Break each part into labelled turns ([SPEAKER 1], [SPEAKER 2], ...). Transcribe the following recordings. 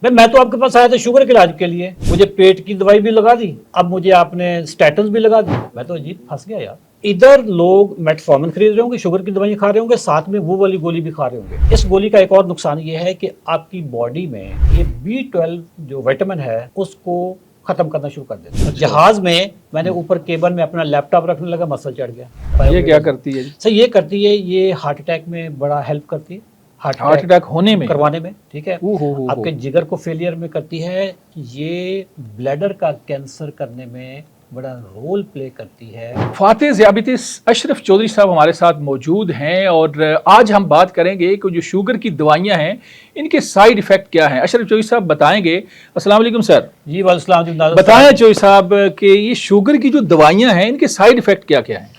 [SPEAKER 1] भाई मैं तो आपके पास आया था शुगर के इलाज के लिए, मुझे पेट की दवाई भी लगा दी, अब मुझे आपने स्टेटस भी लगा दी। मैं तो अजीब फंस गया यार। इधर लोग मेटफॉर्मिन खरीद रहे होंगे, शुगर की दवाई खा रहे होंगे, साथ में वो वाली गोली भी खा रहे होंगे। इस गोली का एक और नुकसान ये है कि आपकी बॉडी में ये B12 जो विटामिन है उसको खत्म करना शुरू कर देता है। जहाज में मैंने ऊपर केबल में अपना लैपटॉप रखने लगा, मसल चढ़ गया।
[SPEAKER 2] ये क्या करती है जी?
[SPEAKER 1] सर ये करती है, ये हार्ट अटैक में बड़ा हेल्प करती है,
[SPEAKER 2] हार्ट अटैक होने में,
[SPEAKER 1] करवाने में, ठीक है।
[SPEAKER 2] हो।
[SPEAKER 1] आपके जिगर को फेलियर में करती है, ये ब्लैडर का कैंसर करने में बड़ा रोल प्ले करती है।
[SPEAKER 2] फातेह ज़ियाबितिस अशरफ चौधरी साहब हमारे साथ मौजूद हैं और आज हम बात करेंगे कि जो शुगर की दवाइयां हैं इनके साइड इफेक्ट क्या हैं। अशरफ चौधरी साहब बताएंगे। अस्सलाम वालेकुम सर।
[SPEAKER 1] जी वालेकुम जी।
[SPEAKER 2] बताएं चौधरी साहब कि ये शुगर की जो दवाइयां हैं इनके साइड इफेक्ट क्या क्या हैं।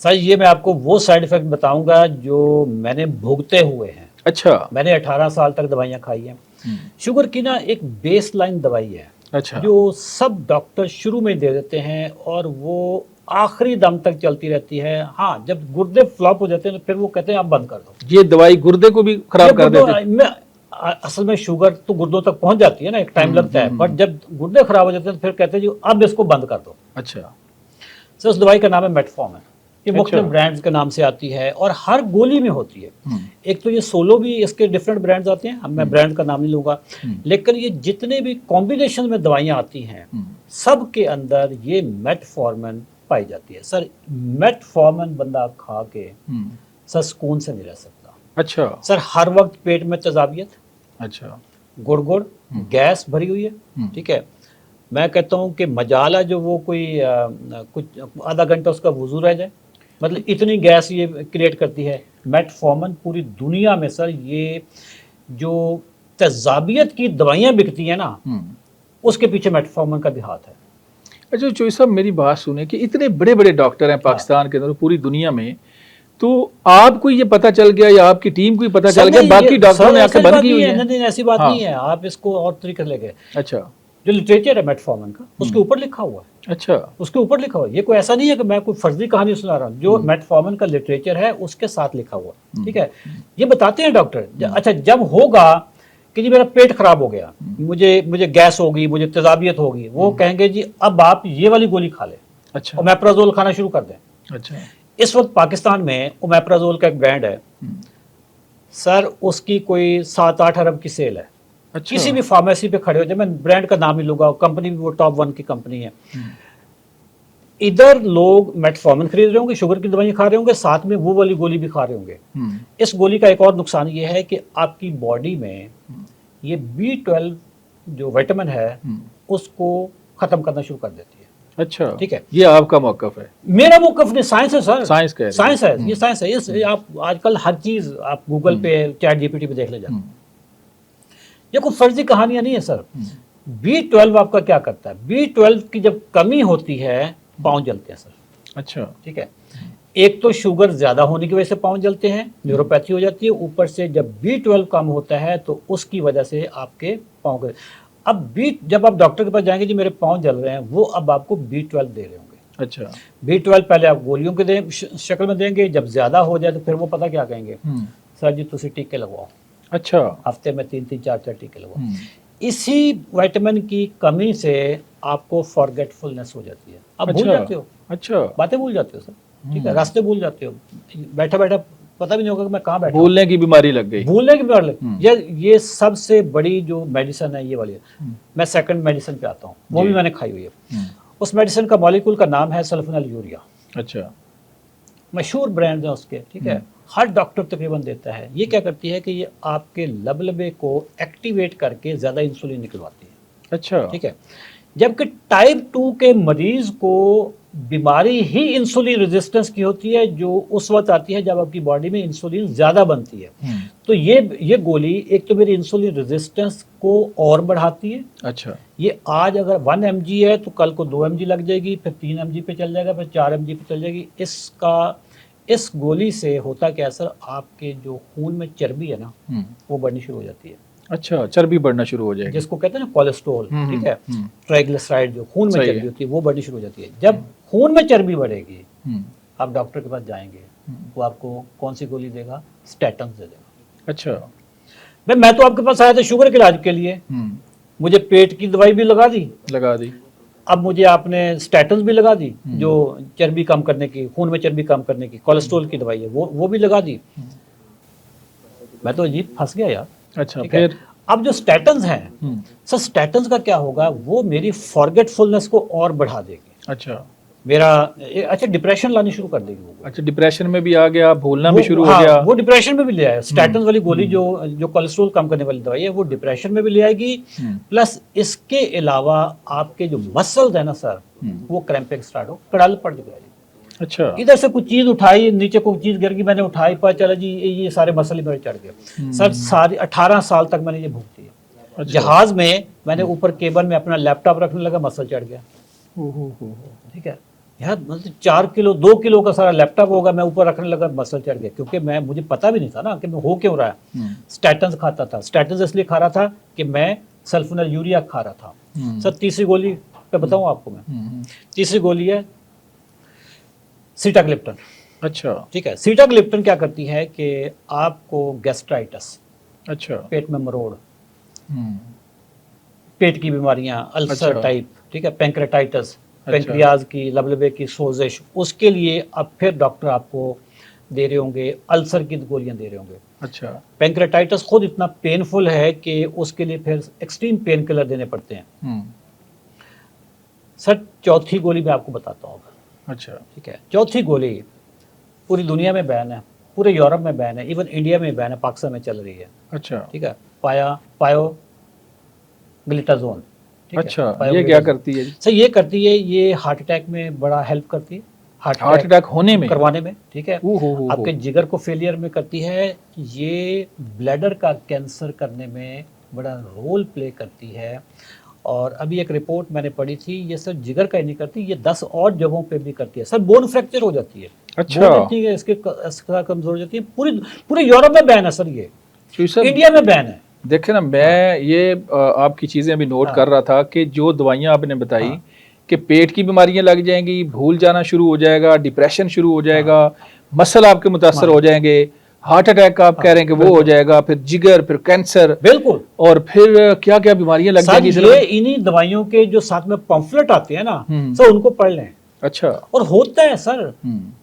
[SPEAKER 1] सर ये मैं आपको वो साइड इफेक्ट बताऊंगा जो मैंने भुगते हुए हैं।
[SPEAKER 2] अच्छा।
[SPEAKER 1] मैंने 18 साल तक दवाइयाँ खाई हैं। शुगर की ना एक बेस लाइन दवाई है,
[SPEAKER 2] अच्छा,
[SPEAKER 1] जो सब डॉक्टर शुरू में दे देते हैं और वो आखिरी दम तक चलती रहती है। हाँ, जब गुर्दे फ्लॉप हो जाते हैं तो फिर वो कहते हैं आप बंद कर दो।
[SPEAKER 2] ये दवाई गुर्दे को भी खराब कर देती है।
[SPEAKER 1] असल में शुगर तो गुर्दों तक पहुंच जाती है ना, एक टाइम लगता है, बट जब गुर्दे खराब हो जाते हैं तो फिर कहते हैं जी अब इसको बंद कर दो।
[SPEAKER 2] अच्छा
[SPEAKER 1] सर उस दवाई का नाम है मेटफॉर्मिन। ये
[SPEAKER 2] अच्छा।
[SPEAKER 1] मुख्तलिफ ब्रांड्स के नाम से आती है और हर गोली में होती है। एक तो ये सोलो भी, इसके डिफरेंट ब्रांड्स आते हैं, अब मैं ब्रांड का नाम नहीं लूंगा, लेकिन ये जितने भी कॉम्बिनेशन में दवाइयां आती हैं सब के अंदर ये मेटफॉर्मिन पाई जाती है। सर मेटफॉर्मिन बंदा खा के सर सुकून से नहीं रह सकता।
[SPEAKER 2] अच्छा
[SPEAKER 1] सर हर वक्त पेट में तेजाबियत,
[SPEAKER 2] अच्छा,
[SPEAKER 1] गुड़ गैस भरी हुई है, ठीक है। मैं कहता हूँ कि मजाला जो वो कोई कुछ आधा घंटा उसका वजू रह जाए, मतलब इतनी गैस ये क्रिएट करती है। मेटफॉर्मिन पूरी दुनिया में सर ये जो तेजाबियत की दवाइयाँ बिकती हैं ना, उसके पीछे मेटफॉर्मिन का भी हाथ है।
[SPEAKER 2] अच्छा चौधरी साहब मेरी बात सुने कि इतने बड़े बड़े डॉक्टर हैं पाकिस्तान के अंदर, पूरी दुनिया में, तो आपको ये पता चल गया या आपकी टीम को ये पता चल गया, बाकी डॉक्टरों ने आंखें बंद की हुई हैं?
[SPEAKER 1] नहीं, ऐसी बात नहीं है, आप इसको और तरीके ले गए।
[SPEAKER 2] अच्छा,
[SPEAKER 1] जो लिटरेचर है मेटफॉर्मिन का उसके ऊपर लिखा हुआ है। अच्छा, उसके ऊपर लिखा हुआ है। ये कोई ऐसा नहीं है कि मैं कोई फर्जी कहानी सुना रहा हूँ, जो मेटफॉर्मिन का लिटरेचर है उसके साथ लिखा हुआ, ठीक है। ये बताते हैं डॉक्टर। अच्छा, जब होगा कि जी मेरा पेट खराब हो गया, मुझे गैस होगी, मुझे तेजाबियत होगी, वो कहेंगे जी अब आप ये वाली गोली खा लें। अच्छा, ओमेप्राजोल खाना शुरू कर दें। अच्छा, इस वक्त पाकिस्तान में ओमेप्राजोल का एक ब्रांड है सर, उसकी कोई 7-8 अरब की सेल है। अच्छा। किसी भी फार्मेसी पे खड़े हो जाए, मैं ब्रांड का नाम ही लूंगा, कंपनी भी वो टॉप 1 की कंपनी है। इधर लोग मेटफॉर्मिन खरीद रहे होंगे, शुगर की दवाई खा रहे होंगे, साथ में वो वाली गोली भी खा रहे होंगे। इस गोली का एक और नुकसान ये है कि आपकी बॉडी में ये B12 जो विटामिन है उसको खत्म करना शुरू कर देती है। अच्छा, ठीक है। ये आपका मौकफ है? मेरा मौकफ नहीं, साइंस है सर। साइंस है, ये साइंस है। इस आप आजकल हर चीज आप गूगल पे, चैट GPT पे देख ले जाते। ये कोई फर्जी कहानियां नहीं है सर। B12 आपका क्या करता है? B12 की जब कमी होती है पाँव जलते हैं सर। अच्छा, ठीक है। एक तो शुगर ज्यादा होने की वजह से पाँव जलते हैं, न्यूरोपैथी हो जाती है, ऊपर से जब B12 कम होता है तो उसकी वजह से आपके पाँव, अब जब आप डॉक्टर के पास जाएंगे जी मेरे पाँव जल रहे हैं, वो अब आपको B12 दे रहे होंगे। अच्छा, B12 पहले आप गोलियों के शक्ल में देंगे, जब ज्यादा हो जाए तो फिर वो पता क्या कहेंगे, सर जी तुसी टीके लगवाओ। अच्छा, हफ्ते में 3-3 4-4 टीके लगवाओ। इसी विटामिन की कमी से आपको फॉरगेटफुलनेस हो जाती है, आप भूल जाते हो। अच्छा, बातें भूल जाते हो सर, ठीक है, रास्ते भूल जाते हो, बैठा बैठा पता भी नहीं होगा कि मैं कहाँ बैठा, भूलने की बीमारी लग गई, भूलने की बीमारी लग। ये सबसे बड़ी जो मेडिसिन है ये वाली है। मैं सेकंड मेडिसिन पे आता हूँ, वो भी मैंने खाई हुई है। उस मेडिसिन का मॉलिक्यूल का नाम है सल्फोनिल यूरिया। अच्छा, मशहूर ब्रांड है उसके, ठीक है, हर डॉक्टर तकरीबन देता है। ये क्या करती है कि ये आपके लबलबे को एक्टिवेट करके ज्यादा इंसुलिन निकलवाती है। अच्छा, ठीक है। जबकि टाइप 2 के मरीज को बीमारी ही इंसुलिन रेजिस्टेंस की होती है, जो उस वक्त आती है जब आपकी बॉडी में इंसुलिन ज्यादा बनती है। तो ये गोली एक तो मेरी इंसुलिन रेजिस्टेंस को और बढ़ाती है। अच्छा, ये आज अगर 1 mg है तो कल को 2 mg लग जाएगी, फिर 3 mg पे चल जाएगा, फिर 4 mg पे चल जाएगी। इस गोली से होता क्या सर, आपके जो खून में चर्बी है ना वो बढ़नी शुरू हो जाती है। अच्छा, चर्बी बढ़ना शुरू हो जाएगी, जिसको कहते हैं ना कोलेस्ट्रॉल, ठीक है, ट्राइग्लिसराइड जो खून में चर्बी होती है वो बढ़नी शुरू हो जाती है। जब खून में चर्बी बढ़ेगी, आप डॉक्टर के पास जाएंगे, वो आपको कौन सी गोली देगा? स्टैटिन दे देगा। अच्छा, भाई मैं तो आपके पास आया था शुगर के इलाज के लिए, मुझे पेट की दवाई भी लगा दी, अब मुझे आपने स्टैटन्स भी लगा दी, जो चर्बी कम करने की, खून में चर्बी कम करने की, कोलेस्ट्रॉल की दवाई है वो भी लगा दी। मैं तो अजीब फंस गया यार।
[SPEAKER 2] अच्छा, फिर
[SPEAKER 1] अब जो स्टैटन्स हैं सर, स्टैटन्स का क्या होगा, वो मेरी फॉरगेटफुलनेस को और बढ़ा देगी।
[SPEAKER 2] अच्छा,
[SPEAKER 1] मेरा अच्छा डिप्रेशन लानी शुरू कर देगी वो।
[SPEAKER 2] अच्छा, डिप्रेशन में भी आ गया, भूलना भी शुरू हो गया।
[SPEAKER 1] वो डिप्रेशन में भी ले आया। स्टैटन्स वाली गोली जो कोलेस्ट्रॉल कम करने वाली दवाई है, वो डिप्रेशन में भी ले आएगी। प्लस इसके अलावा आपके जो मसल्स है ना सर, वो क्रैम्पिंग स्टार्ट हो, कड़ाल पड़ जाएगी।
[SPEAKER 2] अच्छा,
[SPEAKER 1] इधर से कुछ चीज उठाई, नीचे कोई चीज गिर गई, मैंने उठाई, पता चला जी ये सारे मसल ही मेरे चढ़ गए। सर सारी 18 साल तक मैंने ये भुगती है।
[SPEAKER 2] अच्छा।
[SPEAKER 1] जहाज में मैंने ऊपर केबल में अपना लैपटॉप रखने लगा, मसल चढ़ गया। ठीक है यार, मतलब 4 किलो 2 किलो का सारा लैपटॉप होगा, मैं ऊपर रखने लगा, मसल चढ़ गया। क्योंकि मुझे पता भी नहीं था ना कि मैं हो क्यों रहा है। स्टैटन्स खाता था, स्टैटन्स इसलिए खा रहा था कि मैं सल्फोनिल यूरिया खा रहा था। सर तीसरी गोली पे बताऊं आपको मैं, तीसरी गोली है सीटाग्लिप्टन।
[SPEAKER 2] अच्छा,
[SPEAKER 1] ठीक है, सीटाग्लिप्टन क्या करती है कि आपको गैस्ट्राइटिस,
[SPEAKER 2] अच्छा,
[SPEAKER 1] पेट में मरोड़, पेट की बीमारियां, अल्सर टाइप, ठीक है, पैंक्रेटाइटिस, पेंक्रियाज की, लबलबे की सोजिश, उसके लिए अब फिर डॉक्टर आपको दे रहे होंगे, अल्सर की गोलियां दे रहे होंगे।
[SPEAKER 2] अच्छा,
[SPEAKER 1] पैंक्रेटाइटिस खुद इतना पेनफुल है कि उसके लिए फिर एक्सट्रीम पेन किलर देने पड़ते हैं। सर चौथी गोली मैं आपको बताता हूँ। अच्छा, ठीक है, चौथी गोली पूरी दुनिया में बैन है, पूरे यूरोप में बैन है, इवन इंडिया में बैन है, पाकिस्तान में चल रही है। अच्छा, ठीक है, पायोग्लिटाजोन।
[SPEAKER 2] अच्छा, ये क्या करती है
[SPEAKER 1] सर? ये करती है, ये हार्ट अटैक में बड़ा हेल्प करती है,
[SPEAKER 2] हार्ट अटैक होने में,
[SPEAKER 1] करवाने में। ठीक है, आपके जिगर को फेलियर में करती है, ये ब्लैडर का कैंसर करने में बड़ा रोल प्ले करती है। और अभी एक रिपोर्ट मैंने पढ़ी थी, ये सर जिगर का ही नहीं करती, ये 10 और जगहों पे भी करती है। सर बोन फ्रैक्चर हो जाती है। अच्छा, बोन है इसके कमजोर हो जाती है। पूरे यूरोप में बैन है सर, ये इंडिया में बैन है।
[SPEAKER 2] देखे ना, मैं ये आपकी चीजें अभी नोट कर रहा था कि जो दवाइयां आपने बताई कि पेट की बीमारियां लग जाएंगी, भूल जाना शुरू हो जाएगा, डिप्रेशन शुरू हो जाएगा, मसल आपके मुतासर हो जाएंगे, हार्ट अटैक का आप कह रहे हैं कि वो हो जाएगा, फिर जिगर, फिर कैंसर, बिल्कुल, और फिर क्या क्या बीमारियां लग जाएंगी।
[SPEAKER 1] ये इन्हीं दवाइयों के जो साथ में पम्फलेट आते हैं ना सर, उनको पढ़ लें। अच्छा, और होता है सर।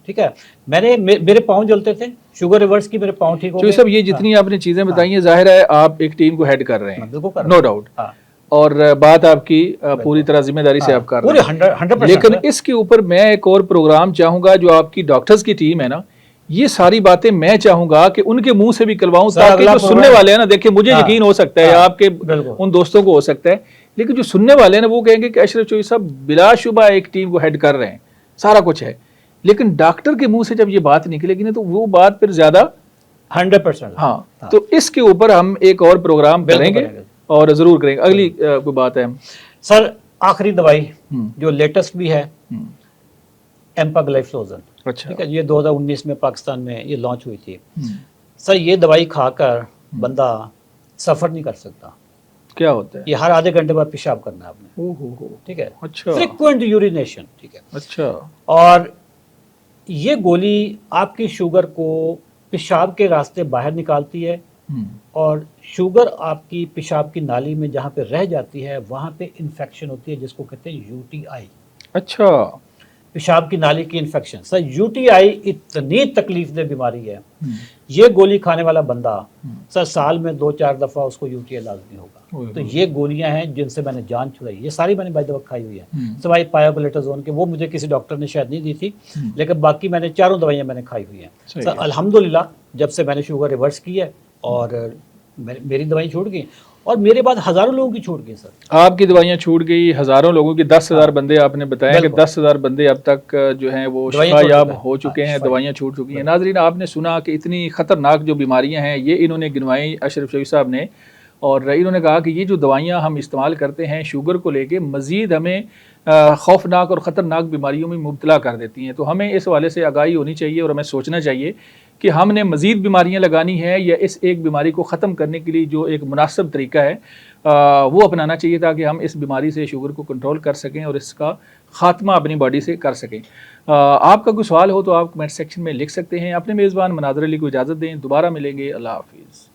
[SPEAKER 1] ठीक है, मेरे पाँव जलते थे, शुगर रिवर्स की, मेरे पाँव ठीक हो गए।
[SPEAKER 2] सब ये जितनी आपने चीजें बताई हैं, जाहिर है आप एक टीम को हेड कर रहे हैं, नो डाउट, और बात आपकी पूरी तरह जिम्मेदारी से आप कर रहे हैं, 100%। लेकिन इसके ऊपर मैं एक और प्रोग्राम चाहूंगा, जो आपकी डॉक्टर्स की टीम है ना, ये सारी बातें मैं चाहूंगा कि उनके मुंह से भी करवाऊं, ताकि जो सुनने वाले हैं ना, देखिए मुझे यकीन हो सकता है, आपके उन दोस्तों को हो सकता है, लेकिन जो सुनने वाले हैं ना, वो कहेंगे कि अशरफ चौधरी साहब बिलाशुबा एक टीम को हेड कर रहे हैं, सारा कुछ है, लेकिन डॉक्टर के मुंह से जब ये बात निकलेगी ना, तो वो बात फिर ज्यादा
[SPEAKER 1] 100%।
[SPEAKER 2] हाँ, तो इसके ऊपर हम एक और प्रोग्राम करेंगे और जरूर करेंगे। अगली कोई बात है
[SPEAKER 1] सर, आखिरी दवाई जो लेटेस्ट भी है, एम्पाग्लाइफलोजन। अच्छा, ठीक है, ये 2019 में पाकिस्तान में ये लॉन्च हुई थी। सर ये दवाई खाकर बंदा सफर नहीं कर सकता। क्या होता है? ये हर आधे घंटे बाद पेशाब करना है आपने। ठीक है, अच्छा, फ्रीक्वेंट यूरिनेशन। ठीक है, अच्छा, और ये गोली आपकी शुगर को पेशाब के रास्ते बाहर निकालती है, और शुगर आपकी पेशाब की नाली में जहाँ पे रह जाती है, वहाँ पे इन्फेक्शन होती है, जिसको कहते हैं यूटीआई। अच्छा, पेशाब की नाली की इन्फेक्शन। सर यूटीआई इतनी तकलीफदेह बीमारी है, ये गोली खाने वाला बंदा सर साल में 2-4 दफा उसको यूटीआई लाजमी होगा। तो ये गोलियां हैं जिनसे मैंने जान छुड़ाई, ये सारी मैंने बाय द वक्त खाई हुई है, सिवाय पायोग्लिटाजोन के, वो मुझे किसी डॉक्टर ने शायद नहीं दी थी, लेकिन बाकी मैंने चारों दवाइयां मैंने खाई हुई हैं। सर अल्हम्दुलिल्लाह, जब से मैंने शुगर रिवर्स की है और मेरी दवाई छूट गई, और मेरे बाद हजारों लोगों की छूट गई। सर
[SPEAKER 2] आपकी दवाइयां छूट गई, हजारों लोगों की, 10,000 बंदे, आपने बताया कि 10,000 बंदे अब तक जो हैं वो शिफायाब हो चुके हैं, दवाइयां छूट चुकी हैं। नाज़रीन, आपने सुना कि इतनी खतरनाक जो बीमारियां हैं, ये इन्होंने गिनवाई अशरफ चौधरी साहब ने, और इन्होंने कहा कि ये जो दवाइयाँ हम इस्तेमाल करते हैं शुगर को लेके, मज़ीद हमें खौफनाक और ख़तरनाक बीमारियों में मुब्तला कर देती हैं। तो हमें इस हवाले से आगाही होनी चाहिए, और हमें सोचना चाहिए कि हमने मज़ीद बीमारियां लगानी है, या इस एक बीमारी को ख़त्म करने के लिए जो एक मुनासिब तरीका है वो अपनाना चाहिए, ताकि हम इस बीमारी से शुगर को कंट्रोल कर सकें और इसका ख़ात्मा अपनी बॉडी से कर सकें। आपका कोई सवाल हो तो आप कमेंट सेक्शन में लिख सकते हैं। अपने मेज़बान मनाज़र अली को इजाज़त दें, दोबारा मिलेंगे, अल्लाह हाफ़िज़।